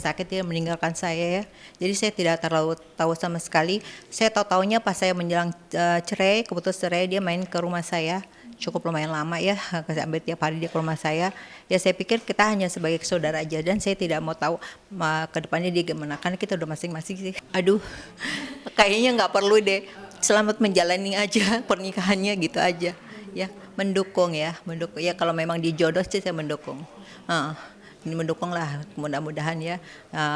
sakit dia meninggalkan saya ya. Jadi saya tidak terlalu tahu sama sekali. Saya tahu-taunya pas saya menjelang cerai, keputus cerai dia main ke rumah saya. Cukup lumayan lama ya, sampai tiap hari dia ke rumah saya. Ya saya pikir kita hanya sebagai saudara aja dan saya tidak mau tahu ke depannya dia gimana. Karena kita udah masing-masing sih. Aduh, kayaknya nggak perlu deh. Selamat menjalani aja pernikahannya gitu aja. Ya, mendukung ya. Kalau memang dia jodoh sih saya mendukung. Ini mendukung lah, mudah-mudahan ya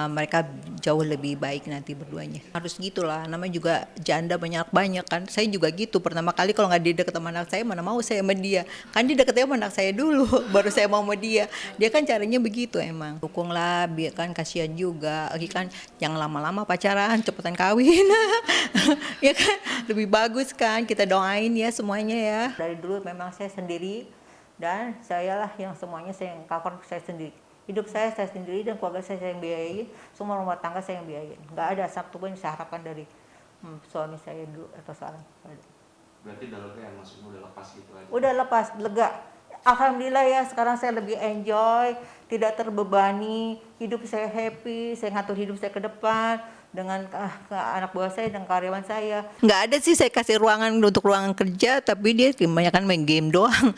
mereka jauh lebih baik nanti berduanya. Harus gitulah, namanya juga janda banyak kan. Saya juga gitu, pertama kali kalau nggak dideket sama anak saya, mana mau saya sama dia. Kan dia deketnya sama anak saya dulu, baru saya mau sama dia. Dia kan caranya begitu emang. Dukunglah, biar kan kasihan juga. Lagi kan yang lama-lama pacaran, cepetan kawin. Ya kan, lebih bagus kan, kita doain ya semuanya ya. Dari dulu memang saya sendiri, dan saya lah yang semuanya saya yang cover saya sendiri. Hidup saya sendiri dan keluarga saya yang biayain, semua rumah tangga saya yang biayain. Nggak ada satu pun yang saya harapkan dari suami saya dulu atau sekarang. Berarti dalamnya maksudnya udah lepas gitu aja? Udah lepas, lega. Alhamdulillah ya, sekarang saya lebih enjoy, tidak terbebani, hidup saya happy, saya ngatur hidup saya ke depan dengan anak buah saya dan karyawan saya. Nggak ada sih saya kasih ruangan untuk ruangan kerja, tapi dia kebanyakan main game doang.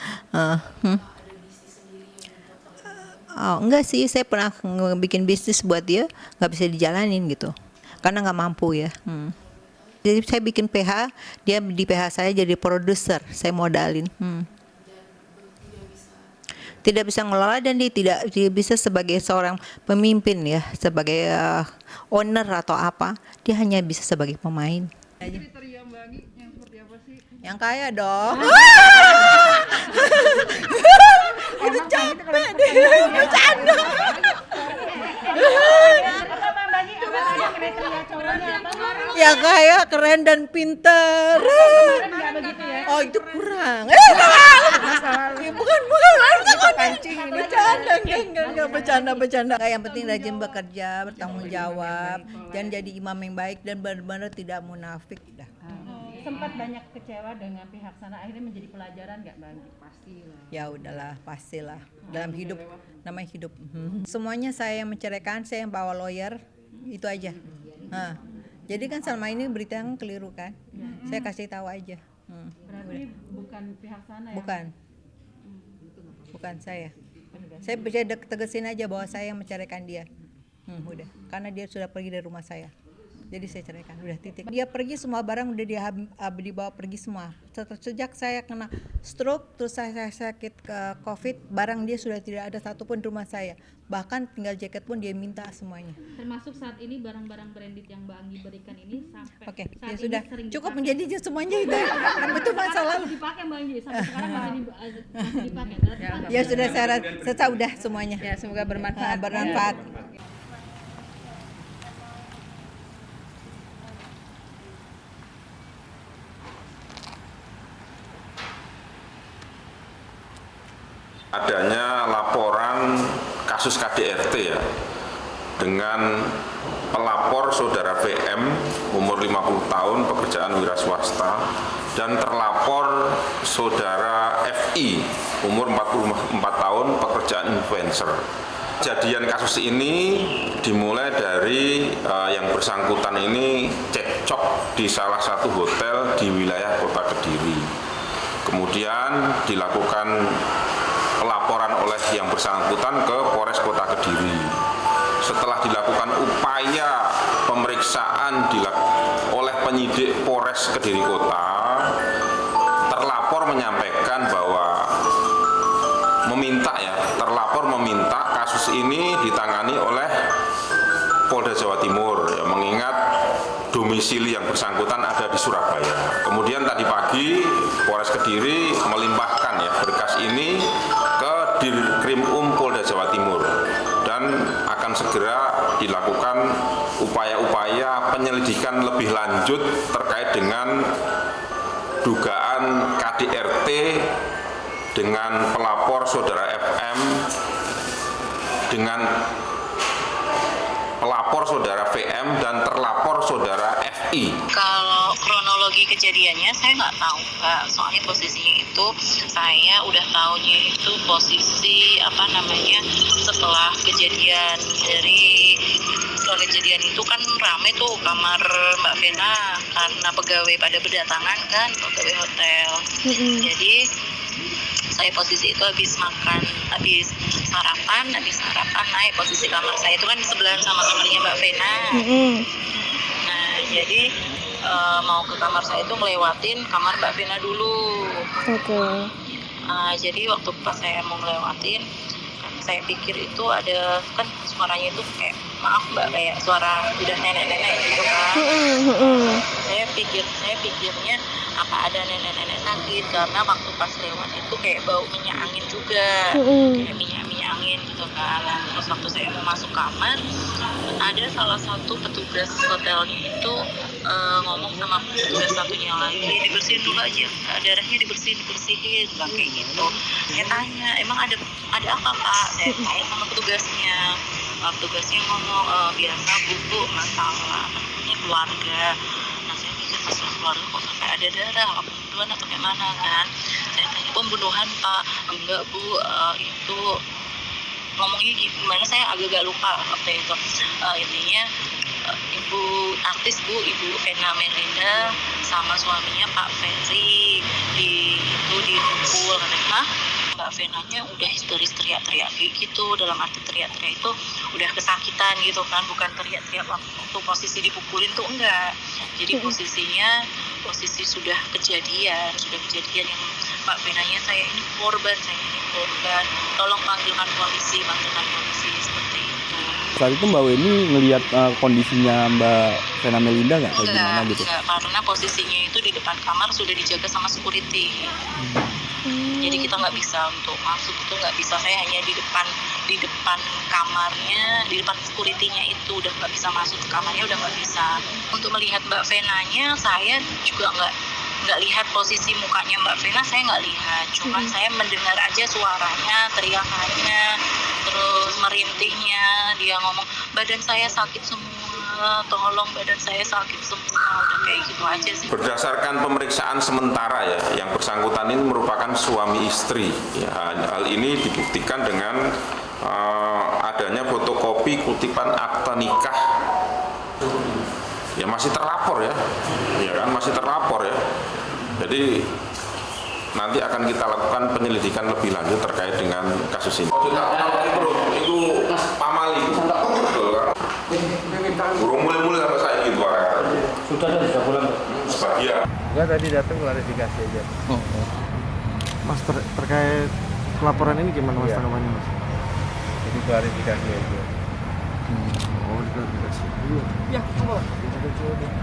Oh, enggak sih, saya pernah bikin bisnis buat dia, nggak bisa dijalanin gitu, karena nggak mampu ya. Jadi saya bikin PH, dia di PH saya jadi produser, saya modalin. Tidak bisa ngelola dan dia bisa sebagai seorang pemimpin ya, sebagai owner atau apa, dia hanya bisa sebagai pemain. Kriteria Mbak Anggi yang seperti apa sih? Yang kaya dong. Udah capek deh, bercanda. Yang kaya, keren dan pinter. Oh itu kurang. Bukan. Bercanda. Yang penting rajin bekerja, bertanggung jawab, dan jadi imam yang baik dan benar-benar tidak munafik. Sempat banyak kecewa dengan pihak sana, akhirnya menjadi pelajaran nggak Mbak? Pastilah. Ya udahlah, pastilah. Dalam hidup, namanya hidup. Semuanya saya yang menceraikan, saya yang bawa lawyer, itu aja. Jadi kan selama ini berita yang keliru kan, saya kasih tahu aja. Berarti bukan pihak sana ya? Bukan saya. Saya bisa tegesin aja bahwa saya yang menceraikan dia. Udah, karena dia sudah pergi dari rumah saya. Jadi saya ceraikan, udah titik. Dia pergi, semua barang udah dibawa pergi semua. Sejak saya kena stroke, terus saya sakit ke COVID, barang dia sudah tidak ada satupun di rumah saya. Bahkan tinggal jaket pun dia minta semuanya. Termasuk saat ini barang-barang branded yang Mbak Anggi berikan ini sampai Oke, saat ya sudah ini cukup menjadi semuanya itu. Itu masalah. Masih dipakai Mbak Anggi sampai sekarang masih dipakai. Ya sudah, saya udah semuanya. Ya semoga bermanfaat. Bermanfaat. Adanya laporan kasus KDRT ya, dengan pelapor saudara VM umur 50 tahun pekerjaan wira swasta dan terlapor saudara FI umur 44 tahun pekerjaan influencer. Kejadian kasus ini dimulai dari yang bersangkutan ini cekcok di salah satu hotel di wilayah Kota Kediri. Kemudian dilakukan pelaporan oleh yang bersangkutan ke Polres Kota Kediri. Setelah dilakukan upaya pemeriksaan oleh penyidik Polres Kediri Kota, terlapor menyampaikan bahwa terlapor meminta kasus ini ditangani oleh Polda Jawa Timur, ya, mengingat domisili yang bersangkutan ada di Surabaya. Kemudian tadi pagi Polres Kediri melimpahkan ya berkas ini ke Dirkrim Polda Jawa Timur dan akan segera dilakukan upaya-upaya penyelidikan lebih lanjut terkait dengan dugaan KDRT dengan pelapor saudara FM dengan pelapor saudara VM dan terlapor saudara FI. Kalau kronologi kejadiannya saya nggak tahu, Mbak. Soalnya posisinya itu saya udah tahunya itu posisi setelah kejadian dari setelah kejadian itu kan rame tuh kamar Mbak Vena karena pegawai pada berdatangan kan, pegawai hotel. Jadi saya posisi itu habis sarapan naik, posisi kamar saya itu kan sebelahan sama kamarnya Mbak Vena. Nah jadi mau ke kamar saya itu ngelewatin kamar Mbak Vena dulu. Jadi waktu pas saya mau ngelewatin, kan saya pikir itu ada kan suaranya itu kayak maaf Mbak kayak suara udah nenek-nenek gitu kan. Saya pikirnya apa ada nenek-nenek sakit karena waktu pas lewat itu kayak bau minyak angin juga, kayak minyak angin gitu kan. Terus waktu saya mau masuk kamar, ada salah satu petugas hotelnya itu ngomong sama petugas satunya lagi, dibersihin dulu aja, darahnya dibersihin bilang kayak gitu. Saya tanya emang ada apa Pak, saya tanya sama petugasnya. Petugasnya ngomong biasa bu masalah keluarga. Nah saya pikir masalah keluarga kok sampai ada darah, pembunuhan atau kayak mana kan. Saya tanya pembunuhan Pak, enggak bu, itu ngomongnya gimana saya agak lupa waktu itu. Intinya ibu artis ibu Vena Melinda sama suaminya Pak Ferry dipukul katanya. Mbak Venanya udah histeris teriak-teriak gitu, dalam arti teriak-teriak itu udah kesakitan gitu kan, bukan teriak-teriak waktu posisi dipukulin tuh enggak. Jadi posisi sudah kejadian yang Mbak Venanya saya ini korban, tolong panggilkan polisi seperti itu. Saat itu Mbak Weni ngelihat kondisinya Mbak Vena Melinda nggak kayak gimana gitu? Enggak, karena posisinya itu di depan kamar sudah dijaga sama security. Jadi kita nggak bisa untuk masuk, itu nggak bisa. Saya hanya di depan kamarnya, di depan security-nya itu udah nggak bisa masuk ke kamarnya, udah nggak bisa. Untuk melihat Mbak Venanya, saya juga nggak lihat posisi mukanya Mbak Vena, saya nggak lihat. Cuman saya mendengar aja suaranya, teriakannya, terus merintihnya. Dia ngomong badan saya sakit semua, tolong badan saya sakit semua, udah kayak gitu aja sih. Berdasarkan pemeriksaan sementara ya, yang bersangkutan ini merupakan suami istri. Ya, hal ini dibuktikan dengan adanya fotokopi kutipan akta nikah. Ya masih terlapor ya kan masih terlapor ya. Jadi nanti akan kita lakukan penyelidikan lebih lanjut terkait dengan kasus ini. Itu pamali. Burung mulai sama saya gitu Sudah pulang. sebagian. Enggak, tadi datang klarifikasi aja. Mas terkait pelaporan ini gimana Mas tanggapannya Mas? Jadi klarifikasi aja. Klarifikasi. Ya,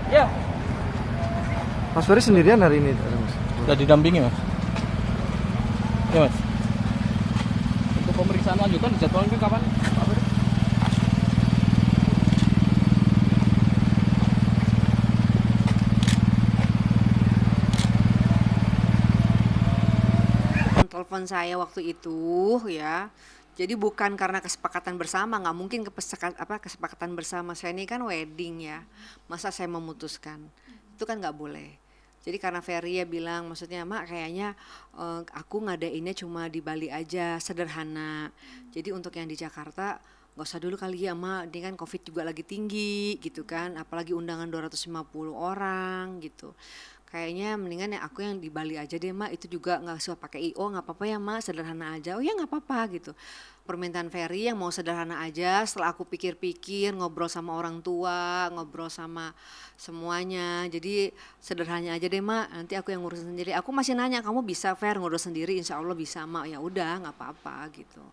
ya. Mas Ferry sendirian hari ini Mas? Sudah didampingi Mas. Ya Mas. Untuk pemeriksaan lanjutan dijadwalkan kapan? Pak Ferry? Telepon saya waktu itu ya, jadi bukan karena kesepakatan bersama, nggak mungkin kesepakatan bersama. Saya ini kan wedding ya, masa saya memutuskan itu kan nggak boleh. Jadi karena Ferry ya bilang, maksudnya Mak kayaknya aku ngadainnya cuma di Bali aja, sederhana. Jadi untuk yang di Jakarta nggak usah dulu kali ya Mak, ini kan COVID juga lagi tinggi gitu kan, apalagi undangan 250 orang gitu. Kayaknya mendingan ya aku yang di Bali aja deh Mak, itu juga nggak usah pakai IO, nggak apa-apa ya Mak, sederhana aja. Oh ya nggak apa-apa gitu. Permintaan Ferry yang mau sederhana aja. Setelah aku pikir-pikir, ngobrol sama orang tua, ngobrol sama semuanya, jadi sederhana aja deh Mak, nanti aku yang ngurusin sendiri. Aku masih nanya, kamu bisa Fer ngurus sendiri? Insya Allah bisa Mak. Ya udah nggak apa-apa gitu.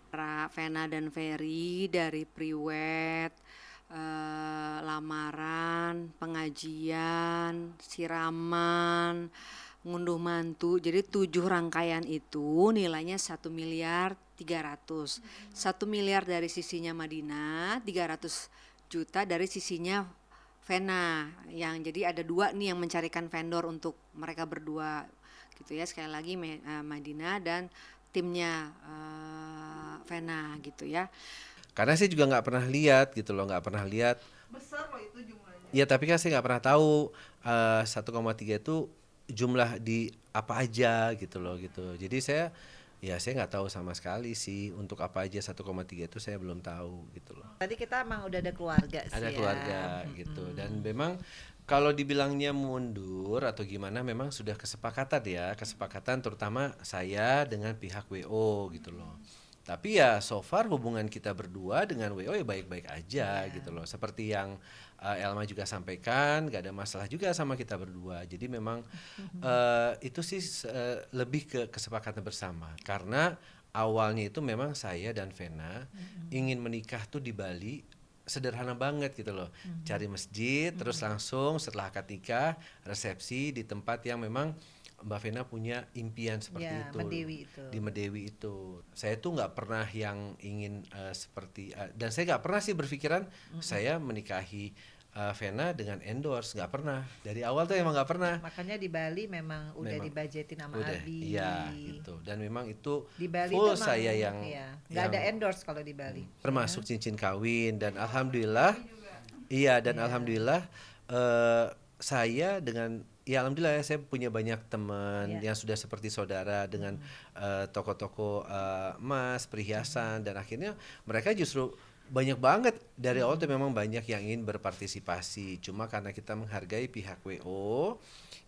Vena dan Ferry dari priwed, lamaran, pengajian, siraman, ngunduh mantu. Jadi 7 rangkaian itu nilainya 1.300.000.000. 1 miliar dari sisinya Madinah, 300 juta dari sisinya Vena. Yang jadi ada 2 nih yang mencarikan vendor untuk mereka berdua gitu ya. Sekali lagi Madinah dan timnya Vena gitu ya. Karena saya juga nggak pernah lihat gitu loh, nggak pernah lihat. Besar loh itu jumlahnya. Iya, tapi kan saya nggak pernah tahu 1,3 itu jumlah di apa aja gitu loh gitu. Jadi saya Ya saya nggak tahu sama sekali sih untuk apa aja 1,3 itu saya belum tahu gitu loh. Tadi kita emang udah ada keluarga sih Ada ya. keluarga gitu dan memang kalau dibilangnya mundur atau gimana memang sudah kesepakatan terutama saya dengan pihak WO gitu loh. Tapi ya so far hubungan kita berdua dengan WO ya baik-baik aja gitu loh. Seperti yang Elma juga sampaikan, gak ada masalah juga sama kita berdua. Jadi memang itu sih lebih ke kesepakatan bersama. Karena awalnya itu memang saya dan Vena ingin menikah tuh di Bali sederhana banget gitu loh. Cari masjid, terus langsung setelah akad nikah, resepsi di tempat yang memang Mbak Vena punya impian seperti Ya, itu. Medewi itu. Di Medewi itu. Saya tuh nggak pernah yang ingin seperti dan saya nggak pernah sih berpikiran saya menikahi Vena dengan endorse, nggak pernah. Dari awal tuh emang nggak pernah. Makanya di Bali memang udah dibajetin sama Udah, Abi. iya gitu. Dan memang itu Di Bali full tuh emang, saya yang nggak ada endorse kalau di Bali. termasuk cincin kawin dan alhamdulillah alhamdulillah saya dengan alhamdulillah ya, saya punya banyak teman yang sudah seperti saudara dengan toko-toko emas, perhiasan dan akhirnya mereka justru banyak banget dari awal tuh memang banyak yang ingin berpartisipasi. Cuma karena kita menghargai pihak WO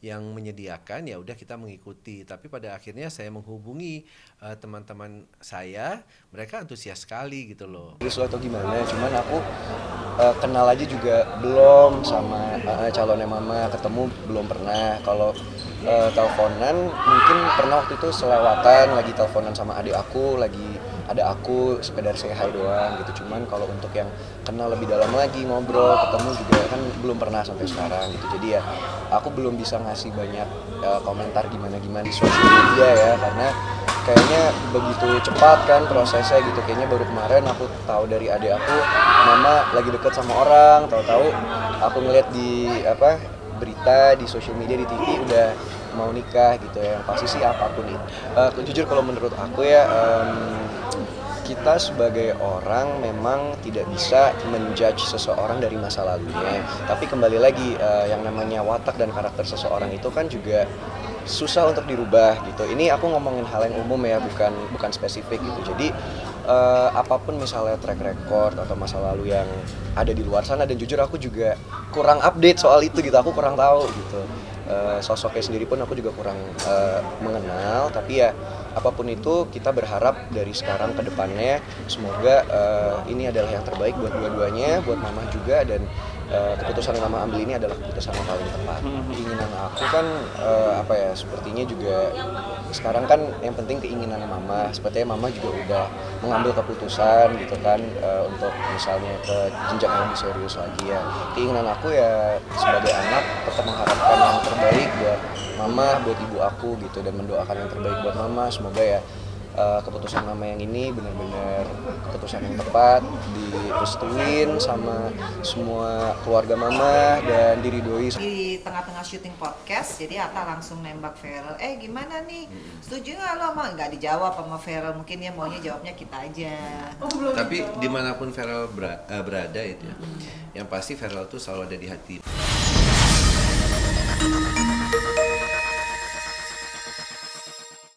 yang menyediakan ya udah kita mengikuti. Tapi pada akhirnya saya menghubungi teman-teman saya, mereka antusias sekali gitu loh. Terus atau gimana? Cuman aku kenal aja juga belum sama calonnya mama, ketemu belum pernah. Kalau teleponan mungkin pernah waktu itu selewatan lagi teleponan sama adik aku, lagi ada aku sekedar say hi doang gitu. Cuman kalau untuk yang kenal lebih dalam lagi, ngobrol, ketemu juga kan belum pernah sampai sekarang gitu. Jadi ya aku belum bisa ngasih banyak komentar gimana-gimana di sosial media ya, karena kayaknya begitu cepat kan prosesnya gitu. Kayaknya baru kemarin aku tahu dari adik aku, mama lagi deket sama orang, tahu-tahu aku ngeliat di berita di sosial media, di TV udah mau nikah gitu ya. Yang pasti sih apapun itu. Jujur kalau menurut aku ya, kita sebagai orang memang tidak bisa menjudge seseorang dari masa lalunya. Tapi kembali lagi yang namanya watak dan karakter seseorang itu kan juga susah untuk dirubah gitu. Ini aku ngomongin hal yang umum ya, bukan spesifik gitu. Jadi apapun misalnya track record atau masa lalu yang ada di luar sana, dan jujur aku juga kurang update soal itu gitu. Aku kurang tahu gitu. Sosoknya sendiri pun aku juga kurang mengenal. Tapi ya apapun itu kita berharap dari sekarang ke depannya semoga ini adalah yang terbaik buat dua-duanya, buat mama juga, dan keputusan yang mama ambil ini adalah keputusan yang paling tepat. Keinginan aku kan sepertinya juga sekarang kan yang penting keinginan mama. Sepertinya mama juga udah mengambil keputusan gitu kan, untuk misalnya ke jenjang yang lebih serius lagi ya. Keinginan aku ya sebagai anak tetap mengharapkan yang terbaik buat mama, buat ibu aku gitu, dan mendoakan yang terbaik buat mama. Semoga ya keputusan mama yang ini benar-benar keputusan yang tepat, direstuin sama semua keluarga mama dan diridhoi. Di tengah-tengah syuting podcast, jadi Atta langsung nembak Feral, gimana nih, setuju nggak lo? Nggak dijawab sama Feral, mungkin dia maunya jawabnya kita aja. Tapi dimanapun Feral berada itu ya, yang pasti Feral tuh selalu ada di hati.